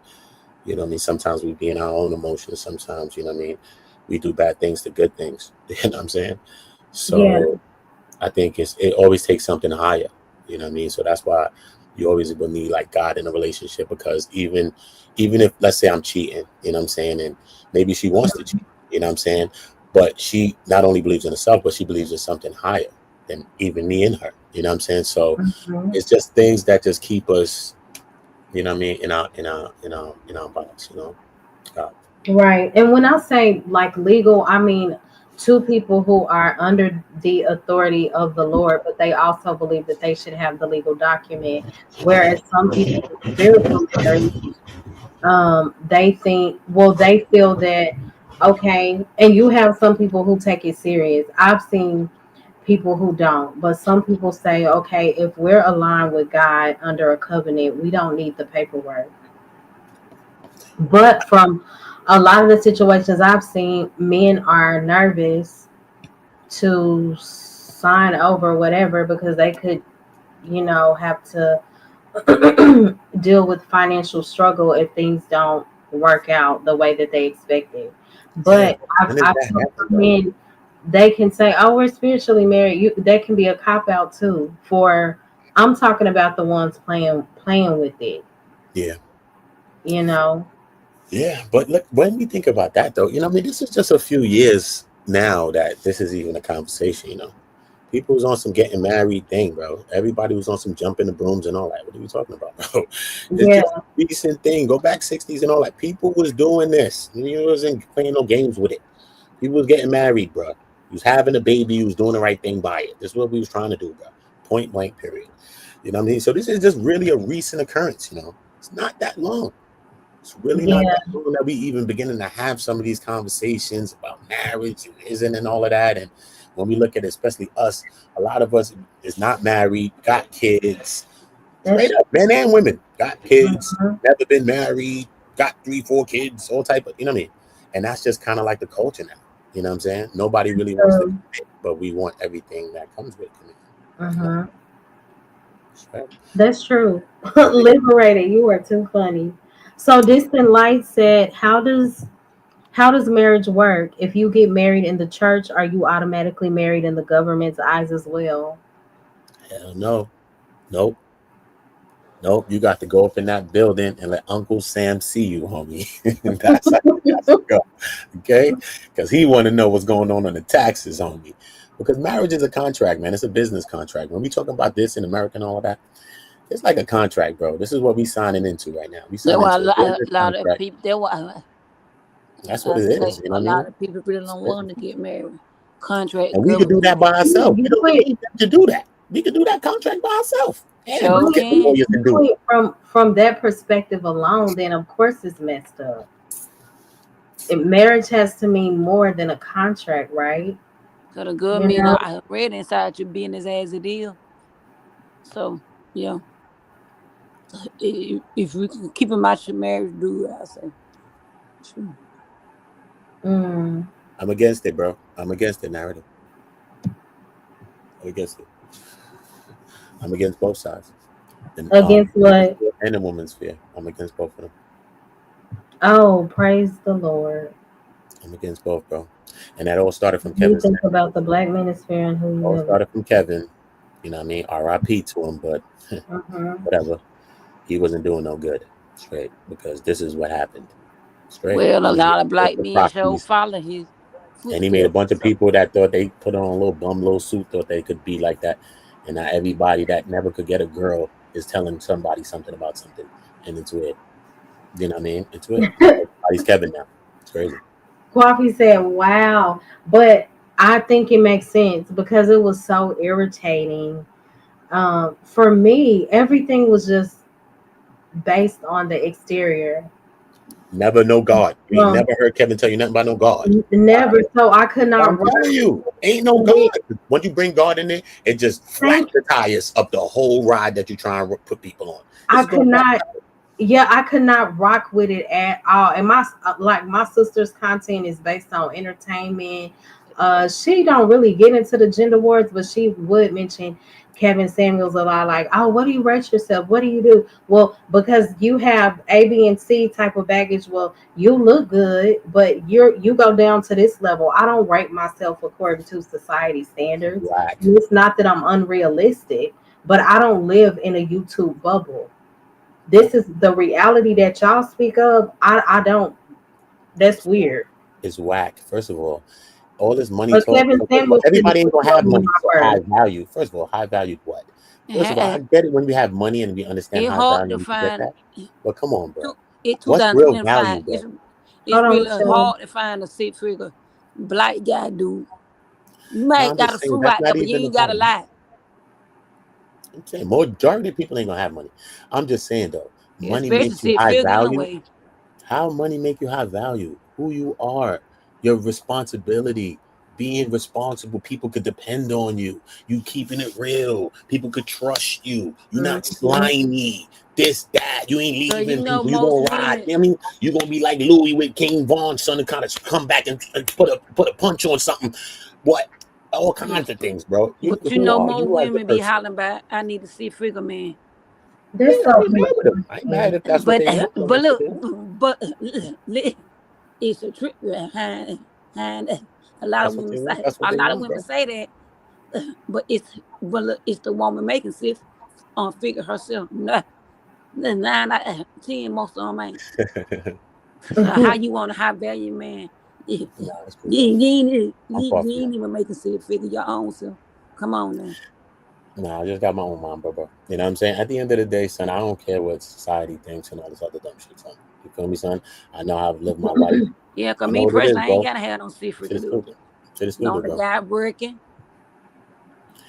You know what I mean? Sometimes we be in our own emotions. Sometimes, you know what I mean, we do bad things to good things. You know what I'm saying? Yeah. So I think it always takes something higher. You know what I mean? So that's why you always will need like God in a relationship, because even if, let's say, I'm cheating, you know what I'm saying, and maybe she wants to cheat, you know what I'm saying, but she not only believes in herself, but she believes in something higher than even me and her. You know what I'm saying? So Mhm. it's just things that just keep us, you know what I mean, in our balance, you know. God. Right. And when I say like legal, I mean two people who are under the authority of the Lord, but they also believe that they should have the legal document. Whereas some people with spiritual marriage, they think, well, they feel that, okay, and you have some people who take it serious. I've seen people who don't, but some people say, okay, if we're aligned with God under a covenant, we don't need the paperwork. But from a lot of the situations I've seen, men are nervous to sign over whatever because they could, have to deal with financial struggle if things don't work out the way that they expected. Yeah. But When does I've that seen happen, some bro? men, they can say, "Oh, we're spiritually married." That can be a cop out too. I'm talking about the ones playing with it. Yeah. You know. Yeah. But look, when we think about that, though, this is just a few years now that this is even a conversation. People was on some getting married thing, bro. Everybody was on some jumping the brooms and all that. What are you talking about, bro? It's Yeah. just a recent thing. Go back 60s and all that. People was doing this. You wasn't playing no games with it. People was getting married, bro. He was having a baby. He was doing the right thing by it. This is what we was trying to do, bro. Point blank, period. You know what I mean? So this is just really a recent occurrence, It's not that long. It's really not Yeah. that long that we even beginning to have some of these conversations about marriage and isn't and all of that. And when we look at it, especially us, a lot of us is not married, got kids, straight That's up, men and women, got kids, mhm. never been married, got 3, 4 kids, all type of, you know what I mean? And that's just kind of like the culture now. You know what I'm saying? Nobody really wants to commit, but we want everything that comes with commitment. Mhm. Right? That's true. Liberated. You are too funny. So Distant Light said, how does marriage work? If you get married in the church, are you automatically married in the government's eyes as well? Hell no. Nope. Nope. You got to go up in that building and let Uncle Sam see you, homie. That's how you got to go. Okay? Because he want to know what's going on the taxes, homie. Because marriage is a contract, man. It's a business contract. When we talking about this in America and all of that, it's like a contract, bro. This is what we signing into right now. We There signing were into a business a lot of contract. people. There were, That's what I it say, is. You know a what I lot mean? of people really don't want to get married. Contract And we could do government. that by ourselves. We You don't quit. need them to do that. We could do that contract by ourselves. And Sure let's get the can. lawyers to do it. From that perspective alone, then of course it's messed up. Marriage has to mean more than a contract, right? So the good You mean know, I read inside your business as it is. So yeah, if we can keep them out your marriage, do it. I say, sure. mm, I'm against it, bro. I'm against the narrative. I'm against it. I'm against both sides. And against what? and the woman's sphere. I'm against both of them. Oh, praise the Lord. I'm against both, bro. And that all started from You Kevin think Samuels. about the Black Manosphere and who you All live started from Kevin. You know what I mean? R.I.P. to him, but with. Mm-hmm. whatever. He wasn't doing no good. Straight. Because this is what happened. Straight. Well, a He lot of made black the men show proxies. follow his And he made a footsteps. bunch of people that thought they put on a little suit, thought they could be like that. And now everybody that never could get a girl is telling somebody something about something. And it's weird. You know what I mean? It's weird. Everybody's Kevin now. It's crazy. Coffee said, "Wow," but I think it makes sense because it was so irritating. For me, everything was just based on the exterior. Never know God. You ain't Um, never heard Kevin tell you nothing about no God. Never. So I could I'm not telling you, ain't no with. God. Once you bring God in there, it just flat Thank. the tires up the whole ride that you try and put people on. This I is could going back. not. Yeah, I could not rock with it at all. And my sister's content is based on entertainment. She don't really get into the gender wars, but she would mention Kevin Samuels a lot. Like, oh, what do you rate yourself? What do you do? Well, because you have A, B, and C type of baggage. Well, you look good, but you go down to this level. I don't rate myself according to society standards. Whack. It's not that I'm unrealistic, but I don't live in a YouTube bubble. This is the reality that y'all speak of. I don't. That's weird. It's whack. First of all this money But talk. Kevin First of all, Samuels shouldn't everybody ain't gonna have put money. my So high word. value. First of all, high valued what? First of all, I It, get it when we have money and we understand it high hard value to and we get find. that. But come on, bro. It What's real 2025. value, bro? It's Hold on, really Michelle. hard to find a six figure black guy dude. You No, might I'm got just a saying few that's out there, not but you even ain't got a about me. lot. I'm saying majority of people ain't gonna have money. I'm just saying though, money Especially makes you six high figure value. anyway. How money make you high value? Who you are, your responsibility, being responsible. People could depend on you. You keeping it real. People could trust you. You're not slimy. This, that. You ain't So you leaving know people. You most gonna ride. women. I mean, you gonna be like Louis with King Von's son and kind of come back and put a punch on something. What? All kinds of things, bro. But you Who know are most you as a women be person? hollering about, I need to see Figure Man. They're Yeah, so I ain't mad with them. I ain't mad if that's what But they want. but look, but it's a trick behind a lot That's of what women they want. say. That's what A they lot of want, women bro. say that, but it's the woman making Sif figure herself. Nah, 9 out of 10, most of them ain't. So how you want a high value man? You, Nah, it's cool. you I'm far from ain't that. even making Sif figure your own self. Come on now. Nah, I just got my own mind, bro. You know what I'm saying? At the end of the day, son, I don't care what society thinks and all this other dumb shit, son. You feel me, son? I know how to live my life. Yeah, cause I know me what it is, personally, I ain't bro. gotta have no Sif Shit is figure. stupid. Shit is Long stupid, the bro. guy working,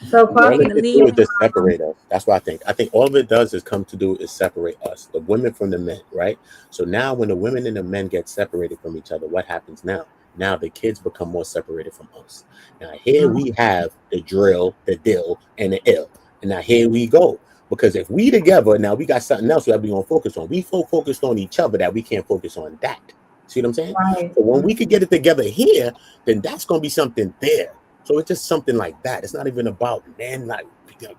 So All Kwame, making it a could do is living. just separate us. That's what I think. I think all of it does is come to do is separate us, the women from the men, right? So now when the women and the men get separated from each other, what happens now? Now the kids become more separated from us. Now here we have the drill, the dill, and the ill. And now here we go. Because if we together, now we got something else that we gonna focus on. We focused on each other that we can't focus on that. See what I'm saying? right. So when we could get it together here, then that's gonna be something there. So it's just something like that. It's not even about men like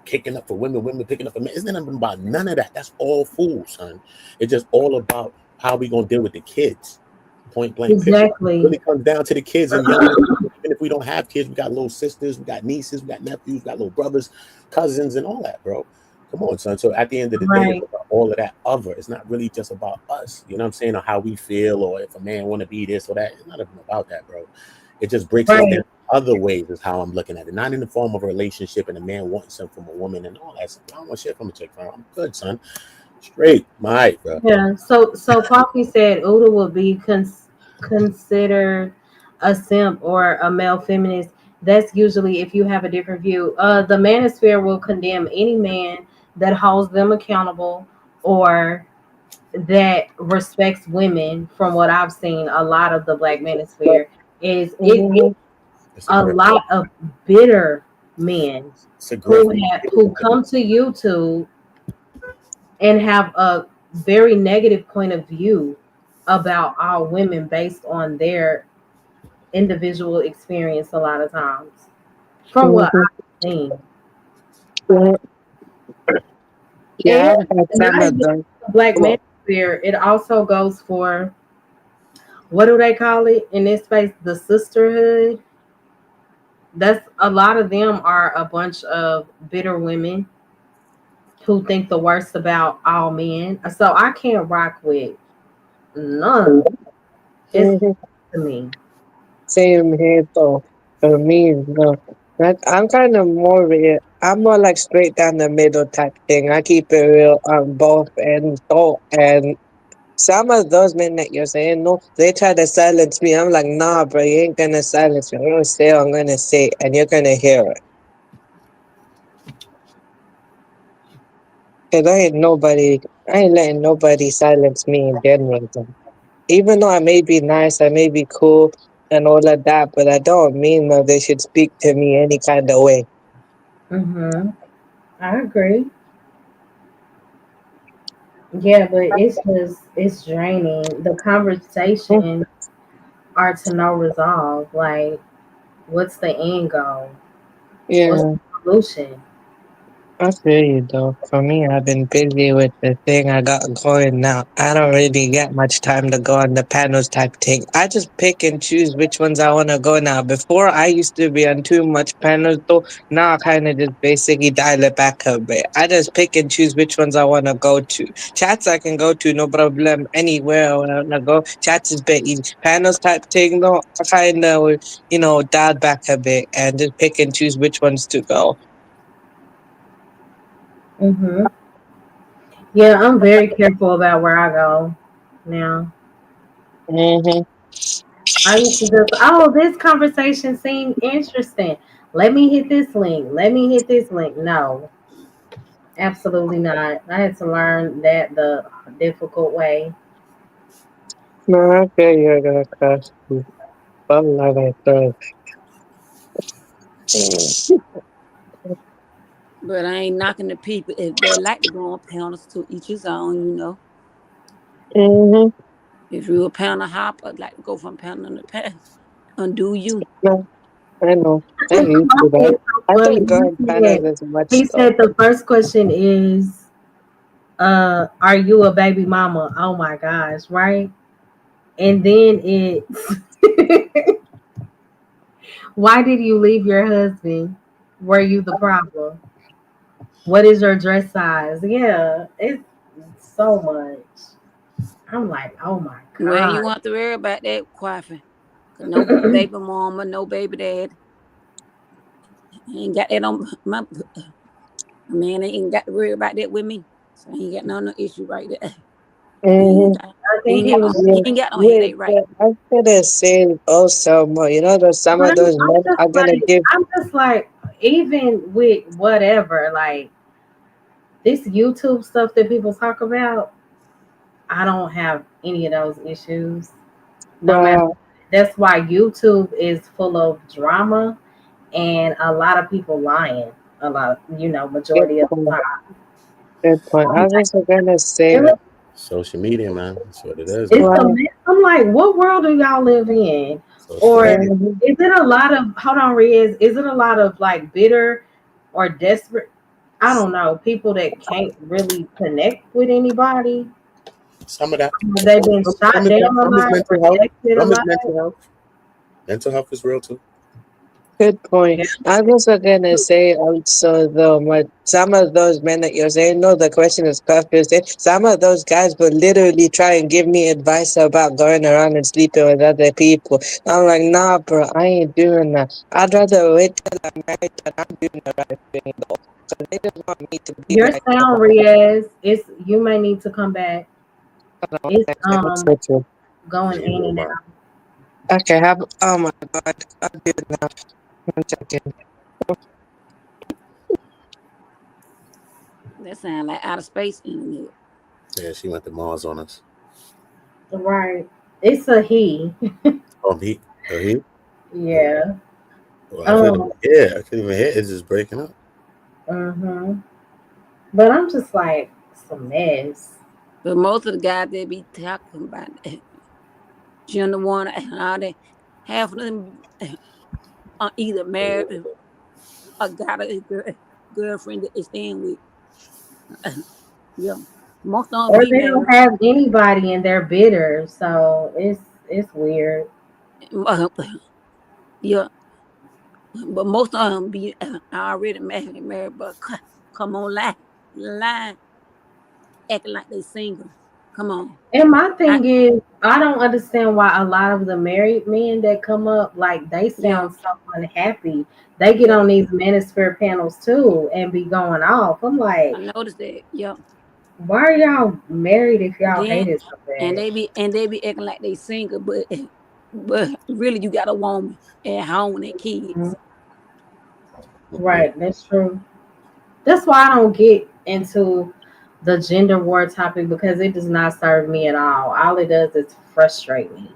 kicking up for women, women picking up for men. It's not even about none of that. That's all fool, son. It's just all about how we gonna deal with the kids. Point blank period. It Exactly. really comes down to the kids and young. Even if we don't have kids, we got little sisters, we got nieces, we got nephews, we got little brothers, cousins, and all that, bro. Come on, son. So at the end of the day, Right. it's about all of that other. It's not really just about us. You know what I'm saying? Or how we feel, or if a man want to be this or that. It's not even about that, bro. It just breaks us Right. down other ways is how I'm looking at it. Not in the form of a relationship and a man wanting something from a woman and all that stuff. I don't want shit from a chick, bro. I'm good, son. Straight. My height, bro. Yeah. So Kwame said Uda would be considered a simp or a male feminist. That's usually if you have a different view. The manosphere will condemn any man that holds them accountable or that respects women. From what I've seen, a lot of the black manosphere is it It's a aggressive. lot of bitter men It's aggressive. who come to YouTube and have a very negative point of view about all women based on their individual experience a lot of times. From what I've seen. Yeah, And I've had some not of even them. the black Come on. manosphere, it also goes for what do they call it in this space? The sisterhood. That's a lot of them are a bunch of bitter women who think the worst about all men. So I can't rock with none. It's to me. Same here, though. For me, no. I'm kind of more real. I'm more like straight down the middle type thing. I keep it real on both ends. So, and some of those men that you're saying, no, they try to silence me. I'm like, nah, bro, you ain't gonna silence me. I'm gonna say what I'm gonna say, and you're gonna hear it. Cause I ain't letting nobody silence me in general. Though. Even though I may be nice, I may be cool and all of that, but I don't mean that they should speak to me any kind of way. Mm-hmm. I agree. Yeah, but it's draining. The conversations are to no resolve. Like, what's the end goal? What's Yeah. the solution? I feel you though. For me, I've been busy with the thing I got going now. I don't really get much time to go on the panels type thing. I just pick and choose which ones I want to go now. Before, I used to be on too much panels though. Now I kind of just basically dial it back a bit. I just pick and choose which ones I want to go to. Chats I can go to, no problem, anywhere I want to go. Chats is bit easy. Panels type thing though, I kind of, dial back a bit and just pick and choose which ones to go. Mm-hmm. Yeah, I'm very careful about where I go now. Mm-hmm. I used to just, oh, this conversation seemed interesting. Let me hit this link. Let me hit this link. No, absolutely not. I had to learn that the difficult way. No, okay, you're gonna crash. Love it. But I ain't knocking the people if they like to go on panels to each his own, you know. Mm-hmm. If you're a panel hopper, like to go from panel to panel, undo you. No, I know. I used to that. I don't go on panels as much He though. said the first question is, are you a baby mama? Oh my gosh, right? And then it's why did you leave your husband? Were you the problem? What is your dress size? Yeah, it's so much. I'm like, oh my Well, you god. want to worry about that quaffing. Cause no baby mama, no baby dad. Ain't got that on my man ain't got to worry about that with me. So I ain't got no issue right there. He Mm-hmm. ain't got, I think he was. Yeah, he ain't got no yeah, headache right. but I could have said also more. You know, that some But of those men are gonna give. I'm just like, even with whatever, like this YouTube stuff that people talk about, I don't have any of those issues. No matter. Well, That's why YouTube is full of drama and a lot of people lying. A lot, good majority of the point. time. Good point. I was also gonna say, Really? Social media, man. That's what it is, It's man. a well, mess. I'm like, what world do y'all live in? Social Or media. mhm. is it a lot of, hold on, Riz, is it a lot of like bitter or desperate? I don't know, people that can't really connect with anybody. Some of that. They've been shot Some is that. down a Some is lot, mental health. rejected a Some is lot. mental health. Mental health is real too. Good point. Yeah. I was also gonna say also though, what some of those men that you're saying, no, the question is perfect. Some of those guys will literally try and give me advice about going around and sleeping with other people. I'm like, nah, bro, I ain't doing that. I'd rather wait till I'm married than I'm doing the right thing though. So they just want me to be Your like, sound, Riaz, you may need to come back. It's going Yeah, in and man. out. okay, oh my god, I'll do it now. 1 second. That sound like outer space internet. Yeah, she went to Mars on us. Right. It's a he. Oh, he. Oh, he. Yeah. Well, I couldn't even hear. I couldn't even hear. It's just breaking up. Mm-hmm. But I'm just like, it's a mess. But most of the guys they be talking about gender one and all that, half of them are either married or got a girlfriend that they staying with. Yeah. Most of them Or be they don't married. have anybody and they're bitter. So it's weird. Yeah. But most of them be already married, but come on, lie, acting like they single. Come on. And my I, thing is, I don't understand why a lot of the married men that come up, like they yeah, sound so unhappy. They get yeah. on these manosphere panels too and be going off. I'm like, I noticed that. Yeah. why are y'all married if y'all Then hate it so and bad? they be acting like they single, but really you got a woman at home and kids. Right, that's true. That's why I don't get into the gender war topic because it does not serve me at all. All it does is frustrate me.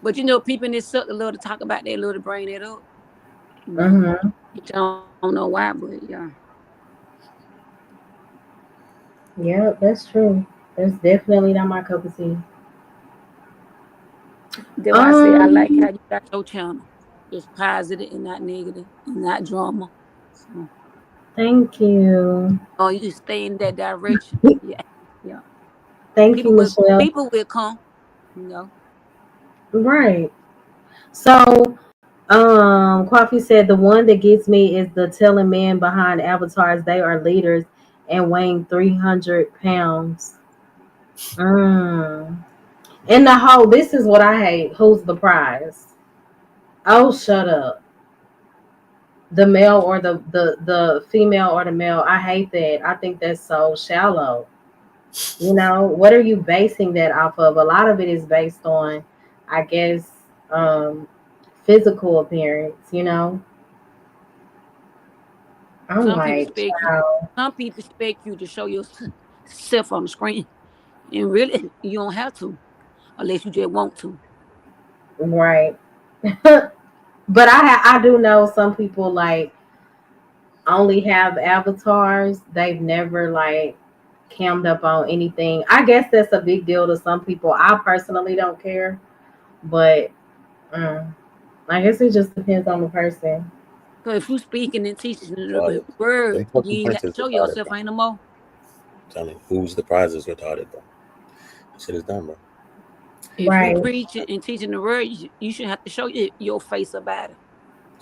But people in this circle love to talk about that, love to bring that up. Mm-hmm. Which I don't know why, but yeah. Yeah, that's true. That's definitely not my cup of tea. That's why I say I like Um, how you got your channel. It's positive and not negative and not drama. So thank you. oh, you just stay in that direction. Yeah, yeah. Thank you, Michelle. People will come. You know. Right. So, Coffee said the one that gets me is the telling men behind avatars they are leaders and weighing 300 pounds. Mm. And the whole, this is what I hate. Who's the prize? Oh, shut up. The male or the female or the male. I hate that. I think that's so shallow. What are you basing that off of? A lot of it is based on, I guess, physical appearance. I'm Some people like, expect you. wow. Some people expect you to show yourself on the screen, and really you don't have to, unless you just want to. Right. But I do know some people like only have avatars. They've never like cammed up on anything. I guess that's a big deal to some people. I personally don't care, but I guess it just depends on the person. Cause if you speaking and teaching the Retarded. word, Them fucking you ain't got to printers show retarded, yourself bro. ain't no more. Tell me, who's the prize is retarded, bro. That shit is done, bro. If Right. you preaching and teaching the word, you should have to show your face about it.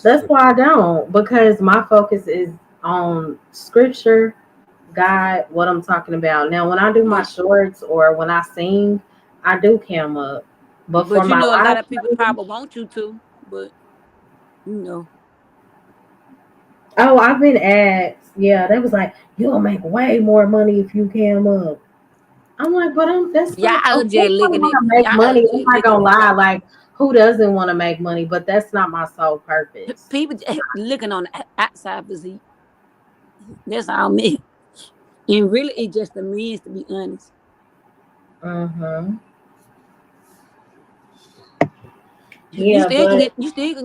That's why I don't, because my focus is on scripture, God, what I'm talking about. Now, when I do my shorts or when I sing, I do cam up. But for But you my know, a lot live of people stream, probably want you to, but you know. oh, I've been asked. Yeah, they was like, you'll make way more money if you cam up. I'm like, but that's not. Y'all Of course, just I looking want at to make y'all money. just I'm not looking gonna lie. Like, who doesn't want to make money? But that's not my sole purpose. people just looking on the outside physique. That's all me. And really, it's just the men's, to be honest. Mm-hmm. You Yeah, still can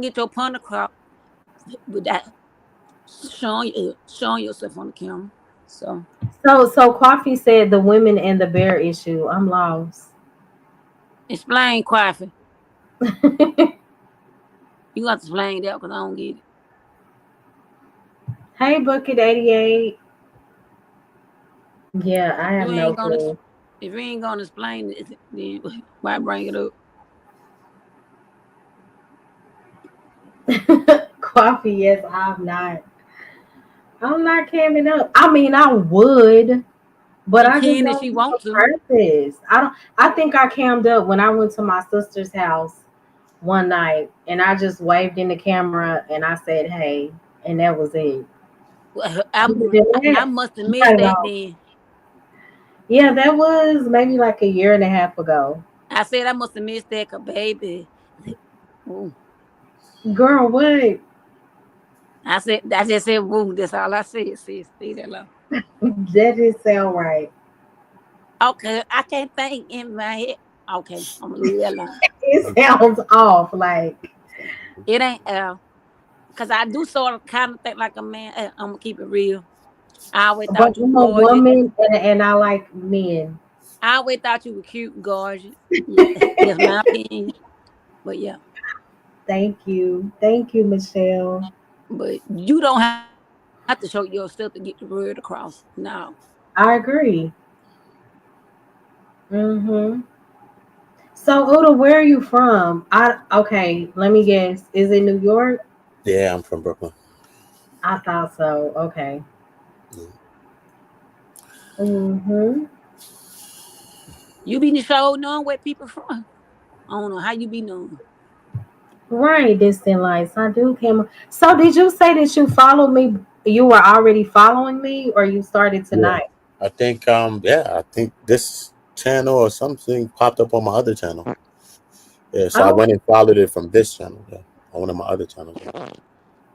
but get your point across without showing yourself on the camera. So so Coffee said the women and the bear issue. I'm lost. explain, Coffee. You got to explain that because I don't get it. Hey, Bucket 88. Yeah, I If have you no ain't gonna clue. if you ain't gonna explain it, then why bring it up? Coffee, yes, I'm not camming up. I mean, I would, but She I just can if don't she have want a to. purpose. I think I cammed up when I went to my sister's house one night and I just waved in the camera and I said, hey, and that was it. Well, Other than I that, must have cut missed it that off. then. Yeah, that was maybe like a year and a half ago. I said I must have missed that, cause baby. Ooh. Girl, what? I just said woo. That's all I said. Sis, leave that alone. That didn't sound right. Okay, I can't think in my head. Okay, I'm gonna leave that alone. It sounds off. Like, It ain't cause I do sort of kind of think like a man. I'm gonna keep it real. I always but thought you were I'm a gorgeous. woman and I like men. I always thought you were cute and gorgeous. Yeah, that's my opinion. But yeah, Thank you. Thank you, Michelle. but you don't have to show yourself to get the word across. No, I agree. Mm-hmm. So, Uda, where are you from? Okay, let me guess. Is it New York? Yeah, I'm from Brooklyn. I thought so. Okay. Yeah. Mm-hmm. you be show knowing where people from. I don't know how you be knowing. Right, distant lights. I do came. So, did you say that you followed me? You were already following me, or you started Yeah. tonight? I think I think this channel or something popped up on my other channel. Yeah, so I Oh, went and followed it from this channel, yeah, on one of my other channels. Yeah.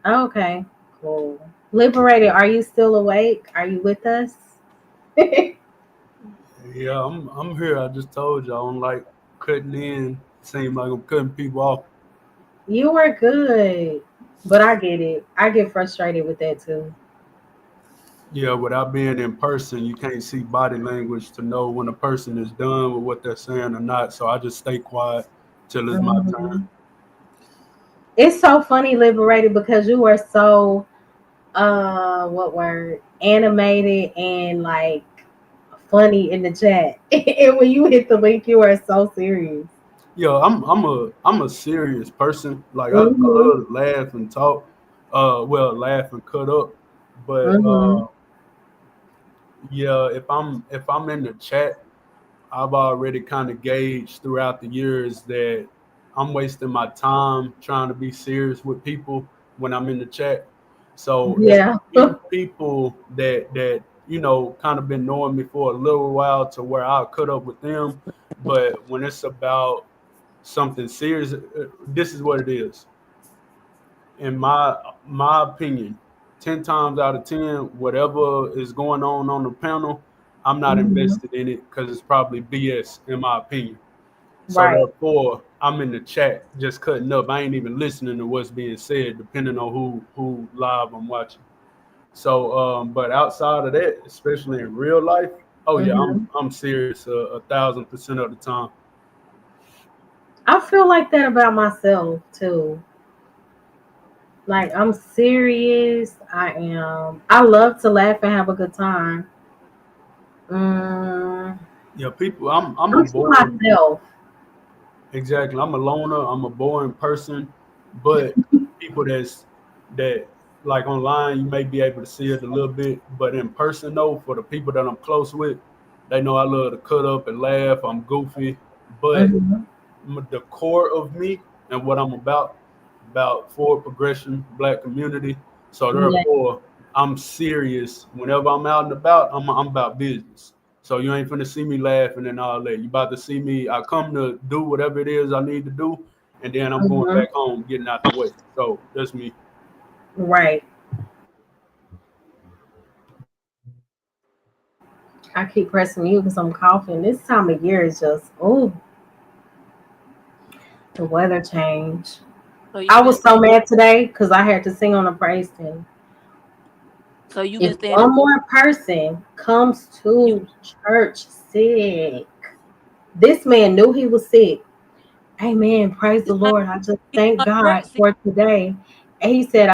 okay. Cool. Liberated, are you still awake? Are you with us? Yeah, I'm here. I just told you I don't like cutting in. Seem like I'm cutting people off. You were good, but I get it. I get frustrated with that too. Yeah, without being in person, you can't see body language to know when a person is done with what they're saying or not. So I just stay quiet till it's my turn. Mhm. It's so funny, Liberated, because you were so what word, animated and like funny in the chat. And when you hit the link, you were so serious. Yeah, I'm a serious person. Like I Hmm. love to laugh and talk. Well, laugh and cut up. But Hmm. yeah, if I'm in the chat, I've already kind of gauged throughout the years that I'm wasting my time trying to be serious with people when I'm in the chat. So it's Yeah. few people that kind of been knowing me for a little while to where I'll cut up with them. But when it's about something serious, this is what it is. In my opinion, 10 times out of 10, whatever is going on the panel, I'm not Hmm. invested in it because it's probably BS in my opinion. So Right. therefore, I'm in the chat just cutting up. I ain't even listening to what's being said, depending on who live I'm watching. So, but outside of that, especially in real life, oh yeah, I'm serious 1,000% of the time. I feel like that about myself too. Like I'm serious. I am. I love to laugh and have a good time. Yeah, people. I'm a I'm to boring. myself. Exactly. I'm a loner. I'm a boring person. But people that like online, you may be able to see it a little bit, but in person though, for the people that I'm close with, they know I love to cut up and laugh. I'm goofy, but Mhm. the core of me and what I'm about forward progression, black community. So Yeah. therefore, I'm serious. Whenever I'm out and about, I'm about business. So you ain't finna see me laughing and all that. You about to see me. I come to do whatever it is I need to do, and then I'm going Mhm. back home, getting out the way. So that's me. Right. I keep pressing you because I'm coughing. This time of year is just the weather change. So you I been was so staying. mad today because I had to sing on a praise team. So you been If staying. one more person comes You to church sick, this man knew he was sick. Amen. Praise the it's not Lord. I just it's thank not God church. for today. And he said,